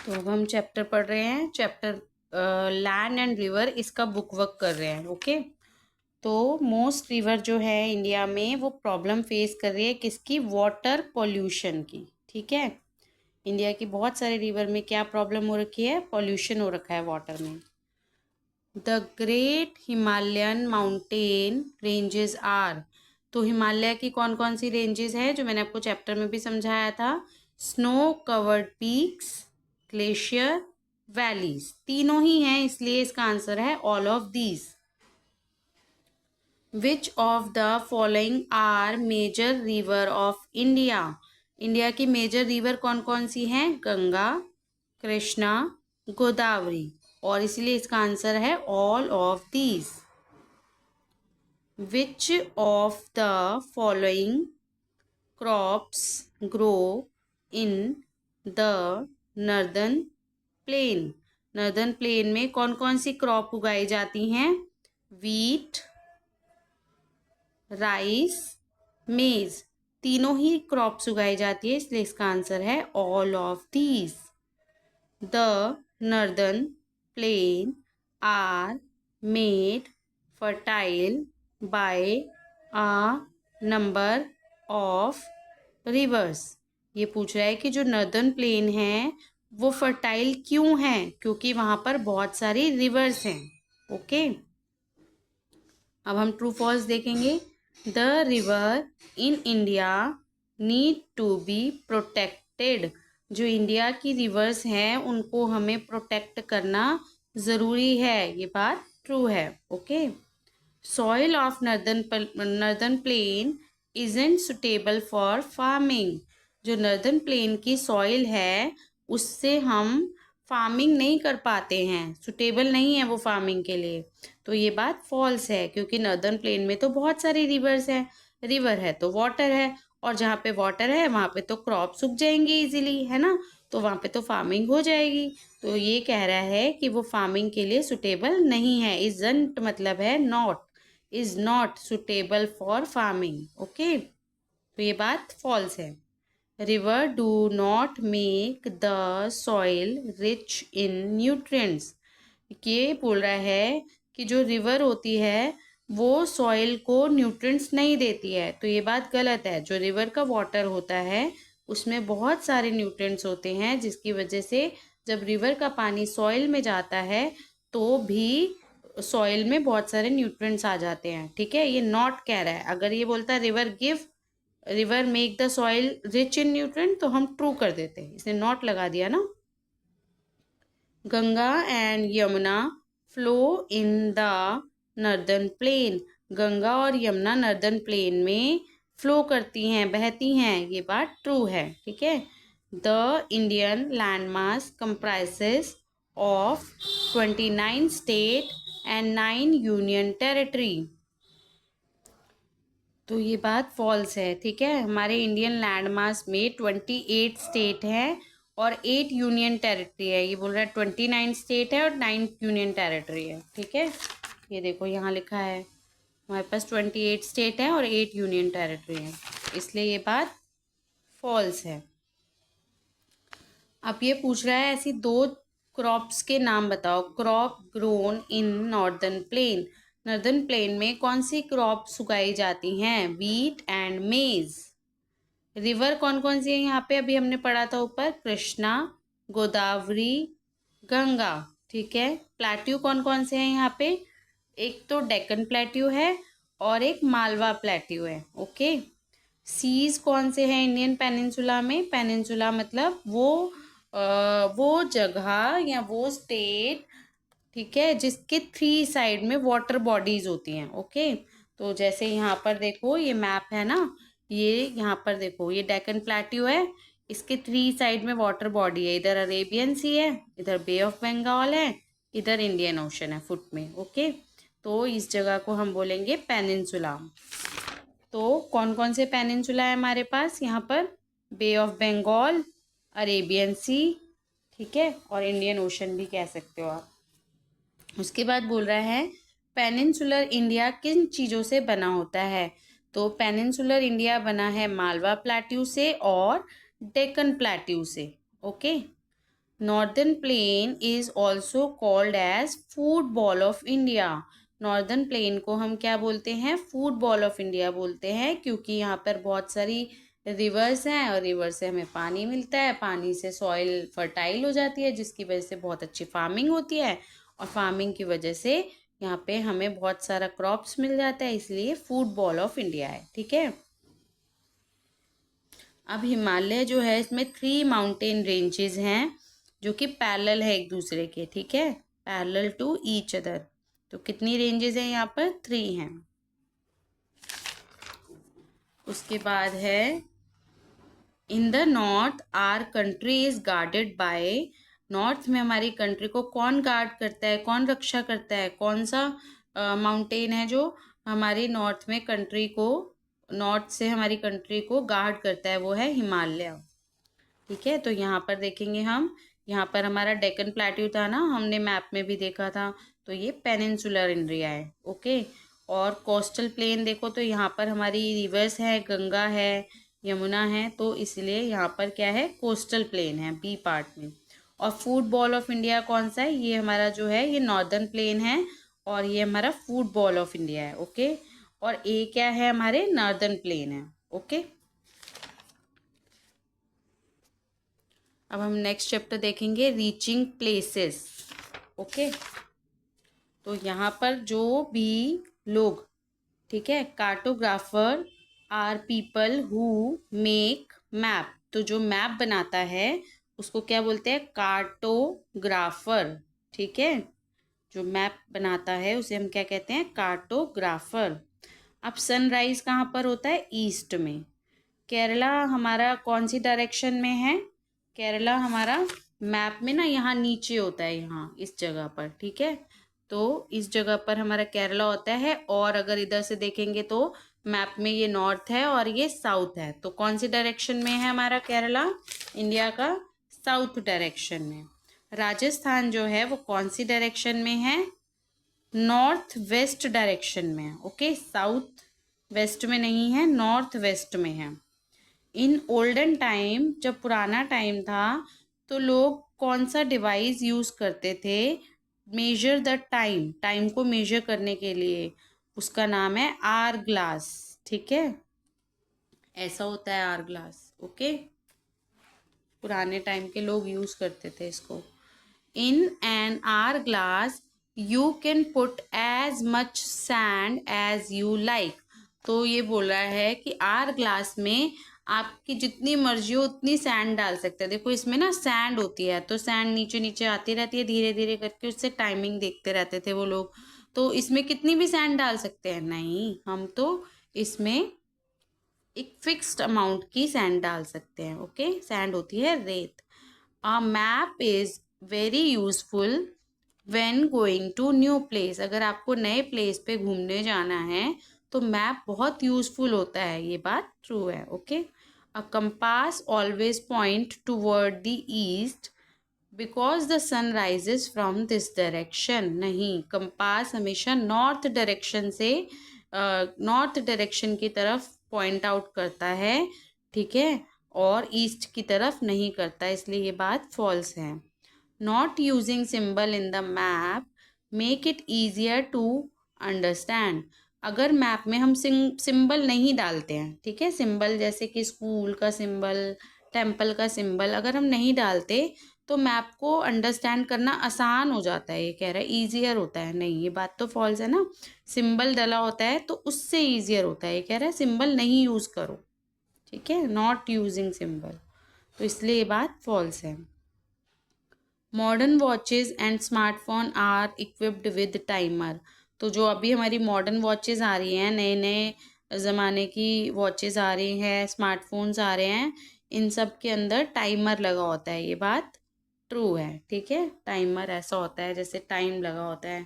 तो अब हम चैप्टर पढ़ रहे हैं, चैप्टर लैंड एंड रिवर, इसका बुक वर्क कर रहे हैं। ओके, तो मोस्ट रिवर जो है इंडिया में वो प्रॉब्लम फेस कर रही है किसकी? वाटर पोल्यूशन की। ठीक है, इंडिया की बहुत सारे रिवर में क्या प्रॉब्लम हो रखी है? पॉल्यूशन हो रखा है वाटर में। The great Himalayan mountain ranges are, तो हिमालय की कौन कौन सी रेंजेस है जो मैंने आपको चैप्टर में भी समझाया था? Snow covered peaks, glacier, valleys, तीनों ही हैं, इसलिए इसका आंसर है all of these. Which of the following are major river of India, India की मेजर रिवर कौन कौन सी हैं? गंगा, कृष्णा, गोदावरी, और इसलिए इसका आंसर है all of these. Which of the following crops grow in the northern plain, northern plain में कौन कौन सी क्रॉप उगाई जाती हैं? वीट, राइस, मेज, तीनों ही क्रॉप्स उगाई जाती है, इसलिए इसका आंसर है all of these. The northern plain are made fertile by a number of rivers, ये पूछ रहा है कि जो नर्दर्न प्लेन है वो फर्टाइल क्यों है? क्योंकि वहां पर बहुत सारी रिवर्स हैं। ओके, अब हम ट्रू फॉल्स देखेंगे। The river in India need to be protected, जो इंडिया की रिवर्स हैं उनको हमें प्रोटेक्ट करना ज़रूरी है, ये बात ट्रू है। Okay, soil of northern plain isn't suitable for farming, जो नर्दर्न प्लेन की सॉइल है उससे हम फार्मिंग नहीं कर पाते हैं, सुटेबल नहीं है वो फार्मिंग के लिए। तो ये बात फॉल्स है, क्योंकि नर्दर्न प्लेन में तो बहुत सारी रिवर्स हैं, रिवर है तो वाटर है, और जहाँ पे वाटर है वहाँ पे तो क्रॉप उग जाएंगी इजीली, है ना, तो वहाँ पे तो फार्मिंग हो जाएगी। तो ये कह रहा है कि वो फार्मिंग के लिए सुटेबल नहीं है, इजंट मतलब है not, is not suitable for farming. Okay, तो ये बात फॉल्स है। River do not make the soil rich in nutrients, ये बोल रहा है कि जो रिवर होती है वो सॉइल को न्यूट्रिएंट्स नहीं देती है, तो ये बात गलत है। जो रिवर का वाटर होता है उसमें बहुत सारे न्यूट्रिएंट्स होते हैं, जिसकी वजह से जब रिवर का पानी सॉइल में जाता है तो भी सॉइल में बहुत सारे न्यूट्रिएंट्स आ जाते हैं। ठीक है, ये नॉट कह रहा है। अगर ये बोलता है river make the soil rich in nutrient तो हम ट्रू कर देते, इसने नॉट लगा दिया ना। Ganga and Yamuna flow in the northern plain, Ganga और यमुना नर्दर्न प्लेन में फ्लो करती हैं, बहती हैं, ये बात ट्रू है। ठीक है, the Indian land mass comprises of 29 state and 9 union territory, तो ये बात फॉल्स है। ठीक है, हमारे इंडियन लैंड मास में 28 स्टेट है और 8 यूनियन टेरिटरी है, ये बोल रहा है 29 स्टेट है और 9 यूनियन टेरिटरी है। ठीक है, ये देखो यहाँ लिखा है हमारे पास 28 स्टेट है और 8 यूनियन टेरिटरी है, इसलिए ये बात फॉल्स है। अब ये पूछ रहा है ऐसी दो क्रॉप्स के नाम बताओ, crop grown in northern plain, northern plain में कौन सी क्रॉप्स उगाई जाती हैं? वीट एंड मेज। रिवर कौन कौन सी है यहाँ पे? अभी हमने पढ़ा था ऊपर, कृष्णा, गोदावरी, गंगा। ठीक है, प्लेट्यू कौन कौन से हैं यहाँ पे? एक तो डेक्कन प्लेट्यू है और एक मालवा प्लेट्यू है। ओके, सीज कौन से हैं इंडियन पेनिनसुला में? पेनिनसुला मतलब वो जगह या वो स्टेट, ठीक है, जिसके 3 साइड में वाटर बॉडीज होती हैं। ओके, तो जैसे यहाँ पर देखो ये मैप है ना, ये यहाँ पर देखो ये डेक्कन प्लेट्यू है, इसके 3 साइड में वाटर बॉडी है, इधर अरेबियन सी है, इधर बे ऑफ बंगाल है, इधर इंडियन ओशन है फुट में। ओके, तो इस जगह को हम बोलेंगे पेनिनसुला। तो कौन कौन से पेनिनसुला है हमारे पास यहाँ पर? बे ऑफ बंगाल, अरेबियन सी, ठीक है, और इंडियन ओशन भी कह सकते हो आप। उसके बाद बोल रहा है पेनिनसुलर इंडिया किन चीज़ों से बना होता है? तो पेनिनसुलर इंडिया बना है मालवा प्लेट्यू से और डेक्कन प्लेट्यू से। Okay, northern plain is also called as food bowl of India. Northern plain को हम क्या बोलते हैं? फूड बॉल ऑफ इंडिया बोलते हैं, क्योंकि यहाँ पर बहुत सारी रिवर्स हैं और रिवर से हमें पानी मिलता है, पानी से सॉइल फर्टाइल हो जाती है, जिसकी वजह से बहुत अच्छी फार्मिंग होती है, और फार्मिंग की वजह से यहाँ पे हमें बहुत सारा क्रॉप्स मिल जाता है, इसलिए फूड बॉल ऑफ इंडिया है। ठीक है, अब हिमालय जो है इसमें 3 माउंटेन रेंजेस हैं जो कि पैरेलल है एक दूसरे के। ठीक है, पैरेलल टू ईच अदर। तो कितनी रेंजेस हैं यहाँ पर? 3 हैं। उसके बाद है in the north our country is guarded by. North में हमारी कंट्री को कौन गार्ड करता है, कौन रक्षा करता है? कौन सा माउंटेन है जो हमारी नॉर्थ में कंट्री को, नॉर्थ से हमारी कंट्री को गार्ड करता है? वो है हिमालय। ठीक है, तो यहाँ पर देखेंगे हम, यहाँ पर हमारा डेक्कन प्लेट्यू था ना, हमने मैप में भी देखा था, तो ये पेनिनसुलर इंडिया है। ओके, और कोस्टल प्लेन देखो तो यहाँ पर हमारी रिवर्स है, गंगा है, यमुना है, तो इसलिए यहाँ पर क्या है? कोस्टल प्लेन है बी पार्ट में। और फूड बॉल ऑफ इंडिया कौन सा है? ये हमारा जो है ये नॉर्दर्न प्लेन है, और ये हमारा फूड बॉल ऑफ इंडिया है। ओके, और ए क्या है? हमारे नॉर्दर्न प्लेन है। ओके, अब हम नेक्स्ट चैप्टर देखेंगे, रीचिंग प्लेसेस। ओके, तो यहाँ पर जो भी लोग, ठीक है, cartographer are people who make map. तो जो मैप बनाता है उसको क्या बोलते हैं? कार्टोग्राफर। ठीक है, जो मैप बनाता है उसे हम क्या कहते हैं? कार्टोग्राफर। अब सनराइज कहाँ पर होता है? ईस्ट में। केरला हमारा कौन सी डायरेक्शन में है? केरला हमारा मैप में ना यहाँ नीचे होता है, यहाँ इस जगह पर। ठीक है, तो इस जगह पर हमारा केरला होता है, और अगर इधर से देखेंगे तो मैप में ये नॉर्थ है और ये साउथ है। तो कौन सी डायरेक्शन में है हमारा केरला? इंडिया का साउथ डायरेक्शन में। राजस्थान जो है वो कौन सी डायरेक्शन में है? नॉर्थ वेस्ट डायरेक्शन में है। ओके, साउथ वेस्ट में नहीं है, नॉर्थ वेस्ट में है। इन ओल्डन टाइम, जब पुराना टाइम था, तो लोग कौन सा डिवाइस यूज़ करते थे मेजर द टाइम, टाइम को मेजर करने के लिए? उसका नाम है आर ग्लास। ठीक है, ऐसा होता है आर ग्लास। ओके, पुराने टाइम के लोग यूज़ करते थे इसको। In an hourglass you can put as much sand as you like. तो ये बोल रहा है कि आर ग्लास में आपकी जितनी मर्जी हो उतनी सैंड डाल सकते हैं। देखो इसमें ना सैंड होती है, तो सैंड नीचे नीचे आती रहती है धीरे धीरे करके, उससे टाइमिंग देखते रहते थे वो लोग। तो इसमें कितनी भी सैंड डाल सकते हैं? नहीं, हम तो इसमें एक फिक्स्ड अमाउंट की सैंड डाल सकते हैं। ओके, सैंड होती है रेत। A map is very useful when going to new place. अगर आपको नए प्लेस पे घूमने जाना है तो मैप बहुत यूजफुल होता है, ये बात ट्रू है। Okay, a compass always point toward the east because the sun rises from this direction. नहीं, कंपास हमेशा नॉर्थ डायरेक्शन से, नॉर्थ डायरेक्शन की तरफ पॉइंट आउट करता है। ठीक है, और ईस्ट की तरफ नहीं करता, इसलिए ये बात फॉल्स है। Not using symbol in the map make it easier to understand. अगर मैप में हम सिंबल नहीं डालते हैं, ठीक है, सिंबल जैसे कि स्कूल का सिंबल, टेम्पल का सिंबल, अगर हम नहीं डालते तो मैप को अंडरस्टैंड करना आसान हो जाता है। ये कह रहा है ईजियर होता है। नहीं, ये बात तो फॉल्स है ना, सिंबल डला होता है तो उससे ईजियर होता है। ये कह रहा है सिंबल नहीं यूज़ करो। ठीक है, नॉट यूजिंग सिंबल, तो इसलिए ये बात फॉल्स है। Modern watches and smartphone are equipped with timer. तो जो अभी हमारी मॉडर्न वॉचेज़ आ रही हैं, नए नए ज़माने की वॉचेज़ आ रही हैं, स्मार्टफोन्स आ रहे हैं, इन सब के अंदर टाइमर लगा होता है। ये बात ट्रू है। ठीक है, टाइमर ऐसा होता है जैसे टाइम लगा होता है,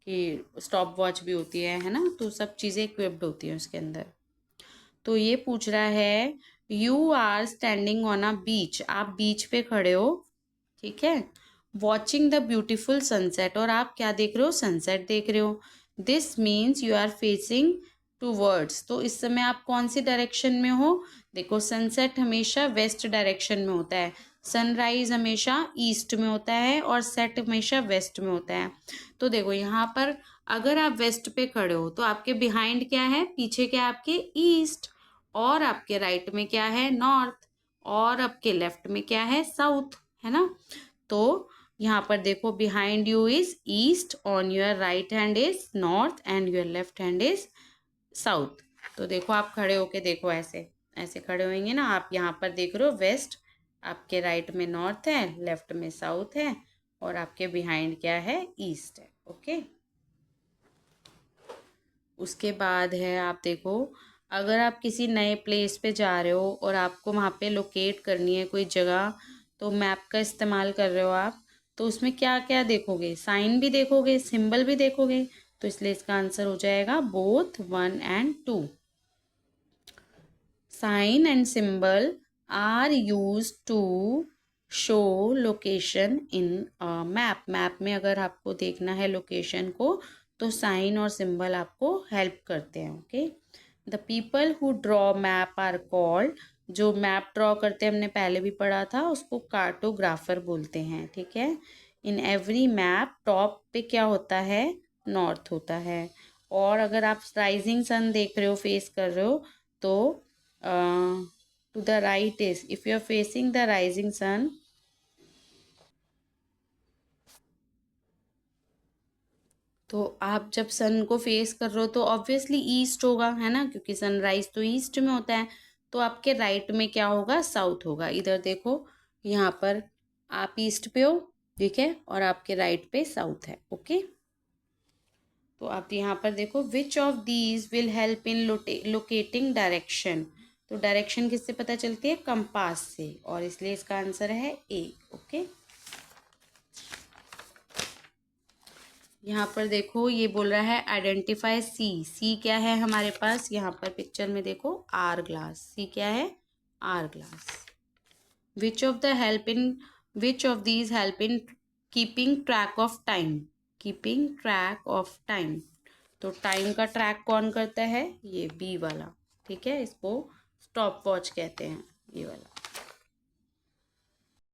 कि स्टॉप वॉच भी होती है ना, तो सब चीज़ें इक्विप्ड होती हैं उसके अंदर। तो ये पूछ रहा है you are standing on a beach. आप बीच पे खड़े हो, ठीक है, वॉचिंग द ब्यूटिफुल सनसेट, और आप क्या देख रहे हो? सनसेट देख रहे हो। This means you are facing towards. तो इस समय आप कौन सी डायरेक्शन में हो? देखो सनसेट हमेशा वेस्ट डायरेक्शन में होता है, सनराइज हमेशा ईस्ट में होता है और सेट हमेशा वेस्ट में होता है। तो देखो यहाँ पर अगर आप वेस्ट पे खड़े हो तो आपके बिहाइंड क्या है, पीछे क्या है आपके ईस्ट, और आपके राइट में क्या है नॉर्थ, और आपके लेफ्ट में क्या है साउथ, है ना। तो यहाँ पर देखो behind you is east, on your right hand is north and your left hand is south. तो देखो आप खड़े होके देखो, ऐसे ऐसे खड़े होंगे ना आप, यहाँ पर देख रहे हो वेस्ट, आपके राइट में नॉर्थ है, लेफ्ट में साउथ है, और आपके बिहाइंड क्या है ईस्ट है। ओके, उसके बाद है आप देखो, अगर आप किसी नए प्लेस पे जा रहे हो और आपको वहाँ पे लोकेट करनी है कोई जगह, तो मैप का इस्तेमाल कर रहे हो आप, तो उसमें क्या क्या देखोगे, साइन भी देखोगे, सिंबल भी देखोगे। तो इसलिए इसका आंसर हो जाएगा both 1 and 2। Sign and symbol are use to show location in a map. Map में अगर आपको देखना है लोकेशन को तो साइन और सिंबल आपको हेल्प करते हैं। Okay, the people who draw map are called, जो मैप ड्रॉ करते हैं हमने पहले भी पढ़ा था, उसको कार्टोग्राफर बोलते हैं। ठीक है, इन एवरी मैप टॉप पे क्या होता है, नॉर्थ होता है। और अगर आप राइजिंग सन देख रहे हो, फेस कर रहे हो, तो to the right is, if you are facing the rising sun, तो आप जब सन को फेस कर रहे हो तो ऑब्वियसली ईस्ट होगा, है ना, क्योंकि सनराइज तो ईस्ट में होता है। तो आपके राइट में क्या होगा, साउथ होगा। इधर देखो, यहाँ पर आप ईस्ट पे हो, ठीक है, और आपके राइट पे साउथ है। ओके, तो आप यहाँ पर देखो, विच of these will help in locating direction. तो डायरेक्शन किससे पता चलती है, कंपास से, और इसलिए इसका आंसर है ए। ओके, यहाँ पर देखो ये बोल रहा है आइडेंटिफाई सी। सी क्या है हमारे पास, यहाँ पर पिक्चर में देखो आर ग्लास। सी क्या है, hourglass. Which of the help in, which of these help in keeping track of time. Keeping track of time, तो टाइम का ट्रैक कौन करता है, ये बी वाला। ठीक है, इसको स्टॉप वॉच कहते हैं, ये वाला।